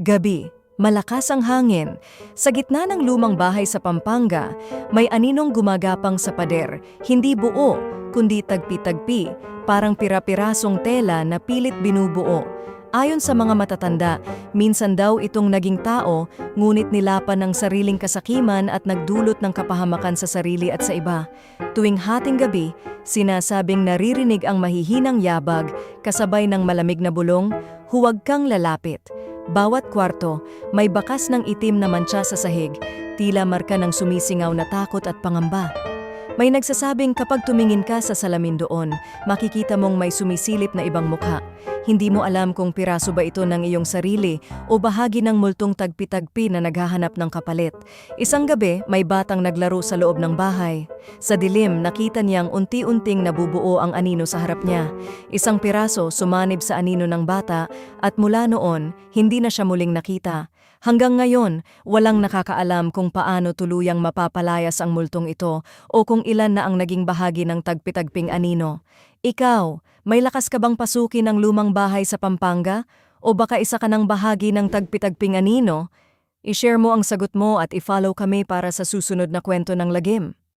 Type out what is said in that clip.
Gabi, malakas ang hangin. Sa gitna ng lumang bahay sa Pampanga, may aninong gumagapang sa pader. Hindi buo, kundi tagpi-tagpi, parang pira-pirasong tela na pilit binubuo. Ayon sa mga matatanda, minsan daw itong naging tao, ngunit nilapan ng sariling kasakiman at nagdulot ng kapahamakan sa sarili at sa iba. Tuwing hating gabi, sinasabing naririnig ang mahihinang yabag, kasabay ng malamig na bulong, "Huwag kang lalapit." Bawat kwarto, may bakas ng itim na mantsa sa sahig, tila marka ng sumisingaw na takot at pangamba. May nagsasabing kapag tumingin ka sa salamin doon, makikita mong may sumisilip na ibang mukha. Hindi mo alam kung piraso ba ito ng iyong sarili o bahagi ng multong tagpi-tagpi na naghahanap ng kapalit. Isang gabi, may batang naglaro sa loob ng bahay. Sa dilim, nakita niyang unti-unting nabubuo ang anino sa harap niya. Isang piraso sumanib sa anino ng bata at mula noon, hindi na siya muling nakita. Hanggang ngayon, walang nakakaalam kung paano tuluyang mapapalayas ang multong ito o kung ilan na ang naging bahagi ng tagpi-tagping anino. Ikaw, may lakas ka bang pasukin ang lumang bahay sa Pampanga? O baka isa ka ng bahagi ng tagpi-tagping anino? I-share mo ang sagot mo at i-follow kami para sa susunod na kwento ng lagim.